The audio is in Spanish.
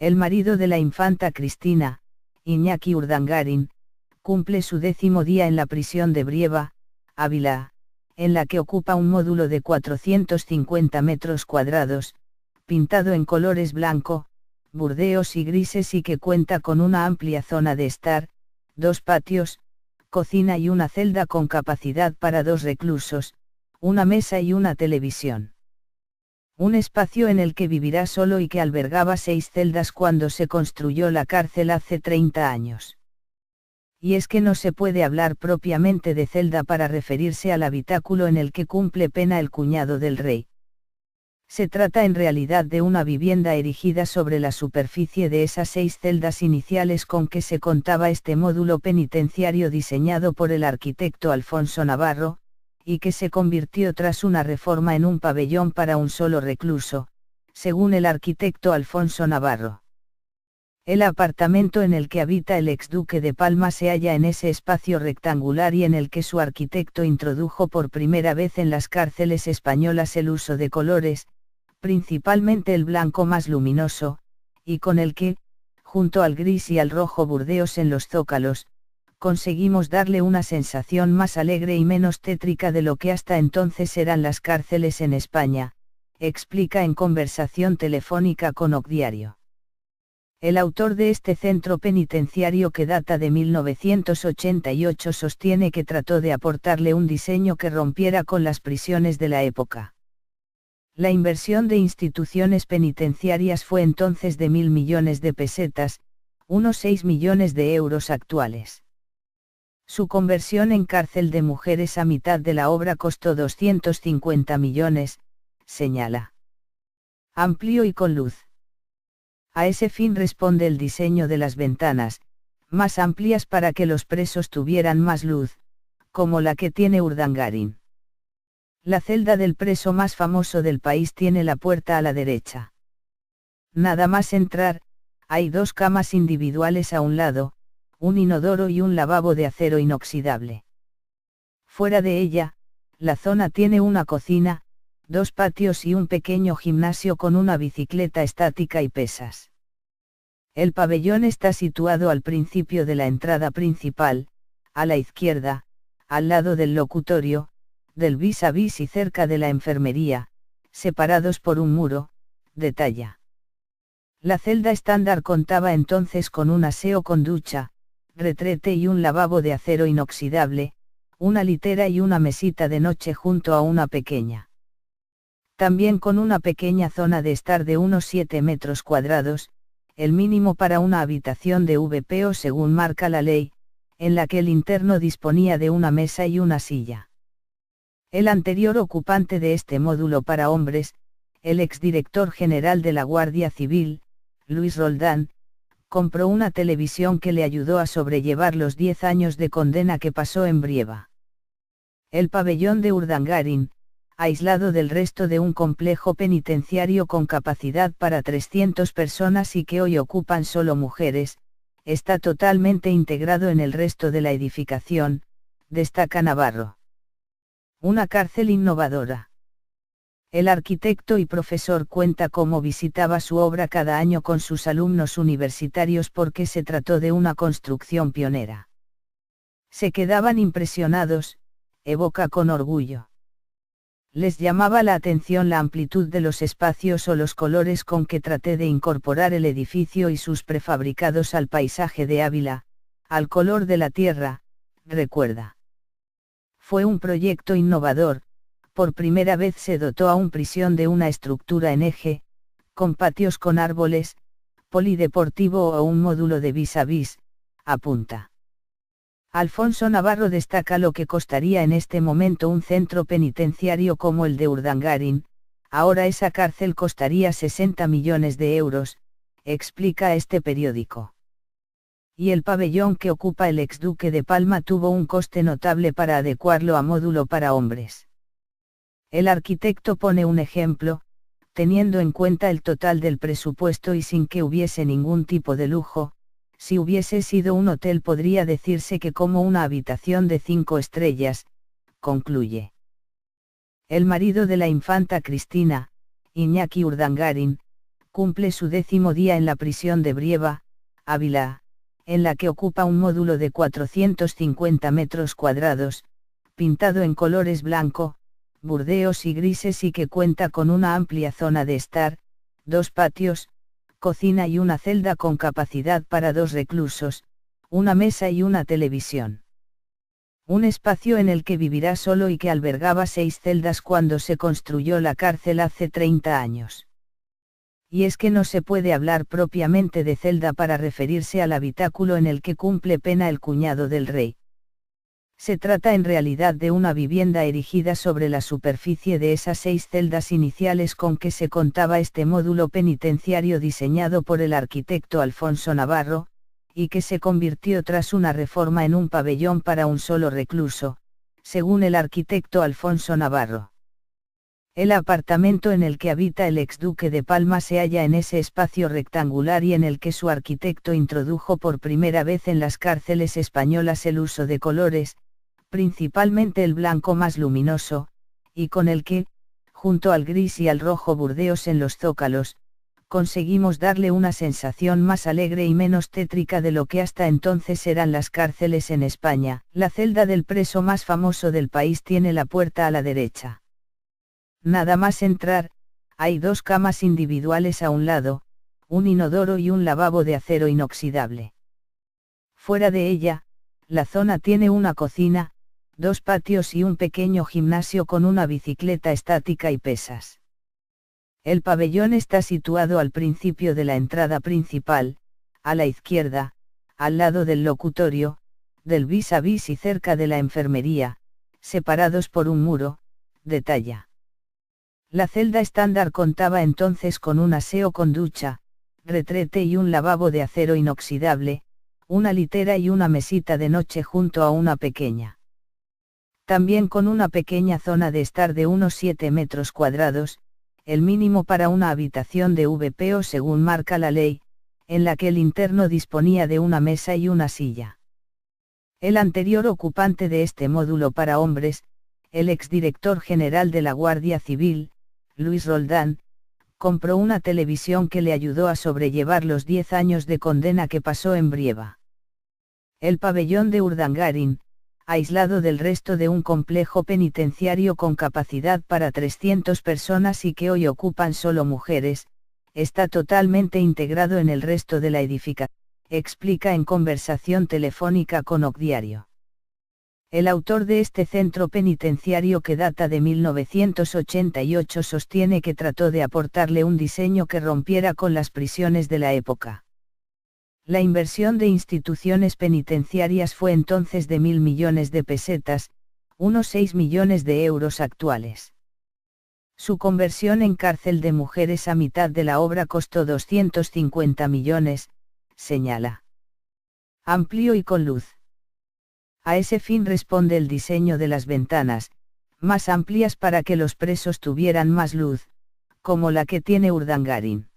El marido de la infanta Cristina, Iñaki Urdangarin, cumple su 10º día en la prisión de Brieva, Ávila, en la que ocupa un módulo de 450 metros cuadrados, pintado en colores blanco, burdeos y grises y que cuenta con una amplia zona de estar, 2 patios, cocina y una celda con capacidad para 2 reclusos, una mesa y una televisión. Un espacio en el que vivirá solo y que albergaba 6 celdas cuando se construyó la cárcel hace 30 años. Y es que no se puede hablar propiamente de celda para referirse al habitáculo en el que cumple pena el cuñado del rey. Se trata en realidad de una vivienda erigida sobre la superficie de esas 6 celdas iniciales con que se contaba este módulo penitenciario diseñado por el arquitecto Alfonso Navarro, y que se convirtió tras una reforma en un pabellón para un solo recluso, según el arquitecto Alfonso Navarro. El apartamento en el que habita el exduque de Palma se halla en ese espacio rectangular y en el que su arquitecto introdujo por primera vez en las cárceles españolas el uso de colores, principalmente el blanco más luminoso, y con el que, junto al gris y al rojo burdeos en los zócalos, conseguimos darle una sensación más alegre y menos tétrica de lo que hasta entonces eran las cárceles en España, explica en conversación telefónica con OCDiario. El autor de este centro penitenciario que data de 1988 sostiene que trató de aportarle un diseño que rompiera con las prisiones de la época. La inversión de instituciones penitenciarias fue entonces de 1.000 millones de pesetas, unos 6 millones de euros actuales. Su conversión en cárcel de mujeres a mitad de la obra costó 250 millones, señala. Amplio y con luz. A ese fin responde el diseño de las ventanas, más amplias para que los presos tuvieran más luz, como la que tiene Urdangarin. La celda del preso más famoso del país tiene la puerta a la derecha. Nada más entrar, hay 2 camas individuales a un lado, un inodoro y un lavabo de acero inoxidable. Fuera de ella, la zona tiene una cocina, 2 patios y un pequeño gimnasio con una bicicleta estática y pesas. El pabellón está situado al principio de la entrada principal, a la izquierda, al lado del locutorio, del vis a vis y cerca de la enfermería, separados por un muro, detalla. La celda estándar contaba entonces con un aseo con ducha, retrete y un lavabo de acero inoxidable, una litera y una mesita de noche junto a una pequeña. También con una pequeña zona de estar de unos 7 metros cuadrados, el mínimo para una habitación de VPO según marca la ley, en la que el interno disponía de una mesa y una silla. El anterior ocupante de este módulo para hombres, el exdirector general de la Guardia Civil, Luis Roldán, compró una televisión que le ayudó a sobrellevar los 10 años de condena que pasó en Brieva. El pabellón de Urdangarin, aislado del resto de un complejo penitenciario con capacidad para 300 personas y que hoy ocupan solo mujeres, está totalmente integrado en el resto de la edificación, destaca Navarro. Una cárcel innovadora. El arquitecto y profesor cuenta cómo visitaba su obra cada año con sus alumnos universitarios porque se trató de una construcción pionera. Se quedaban impresionados, evoca con orgullo. Les llamaba la atención la amplitud de los espacios o los colores con que traté de incorporar el edificio y sus prefabricados al paisaje de Ávila, al color de la tierra, recuerda. Fue un proyecto innovador, por primera vez se dotó a un prisión de una estructura en eje, con patios con árboles, polideportivo o un módulo de vis a vis, apunta. Alfonso Navarro destaca lo que costaría en este momento un centro penitenciario como el de Urdangarin, ahora esa cárcel costaría 60 millones de euros, explica este periódico. Y el pabellón que ocupa el exduque de Palma tuvo un coste notable para adecuarlo a módulo para hombres. El arquitecto pone un ejemplo, teniendo en cuenta el total del presupuesto y sin que hubiese ningún tipo de lujo. Si hubiese sido un hotel podría decirse que como una habitación de 5 estrellas, concluye. El marido de la infanta Cristina, Iñaki Urdangarin, cumple su 10º día en la prisión de Brieva, Ávila, en la que ocupa un módulo de 450 metros cuadrados, pintado en colores blanco, burdeos y grises y que cuenta con una amplia zona de estar, 2 patios, cocina y una celda con capacidad para 2 reclusos, una mesa y una televisión. Un espacio en el que vivirá solo y que albergaba 6 celdas cuando se construyó la cárcel hace 30 años. Y es que no se puede hablar propiamente de celda para referirse al habitáculo en el que cumple pena el cuñado del rey. Se trata en realidad de una vivienda erigida sobre la superficie de esas 6 celdas iniciales con que se contaba este módulo penitenciario diseñado por el arquitecto Alfonso Navarro, y que se convirtió tras una reforma en un pabellón para un solo recluso, según el arquitecto Alfonso Navarro. El apartamento en el que habita el exduque de Palma se halla en ese espacio rectangular y en el que su arquitecto introdujo por primera vez en las cárceles españolas el uso de colores, principalmente el blanco más luminoso, y con el que, junto al gris y al rojo burdeos en los zócalos, conseguimos darle una sensación más alegre y menos tétrica de lo que hasta entonces eran las cárceles en España. La celda del preso más famoso del país tiene la puerta a la derecha. Nada más entrar, hay 2 camas individuales a un lado, un inodoro y un lavabo de acero inoxidable. Fuera de ella, la zona tiene una cocina, 2 patios y un pequeño gimnasio con una bicicleta estática y pesas. El pabellón está situado al principio de la entrada principal, a la izquierda, al lado del locutorio, del vis a vis y cerca de la enfermería, separados por un muro, de talla. La celda estándar contaba entonces con un aseo con ducha, retrete y un lavabo de acero inoxidable, una litera y una mesita de noche junto a una pequeña. También con una pequeña zona de estar de unos 7 metros cuadrados, el mínimo para una habitación de VPO según marca la ley, en la que el interno disponía de una mesa y una silla. El anterior ocupante de este módulo para hombres, el exdirector general de la Guardia Civil, Luis Roldán, compró una televisión que le ayudó a sobrellevar los 10 años de condena que pasó en Brieva. El pabellón de Urdangarín, aislado del resto de un complejo penitenciario con capacidad para 300 personas y que hoy ocupan solo mujeres, está totalmente integrado en el resto de la edificación, explica en conversación telefónica con OCDiario. El autor de este centro penitenciario que data de 1988 sostiene que trató de aportarle un diseño que rompiera con las prisiones de la época. La inversión de instituciones penitenciarias fue entonces de 1.000 millones de pesetas, unos 6 millones de euros actuales. Su conversión en cárcel de mujeres a mitad de la obra costó 250 millones, señala. Amplio y con luz. A ese fin responde el diseño de las ventanas, más amplias para que los presos tuvieran más luz, como la que tiene Urdangarín.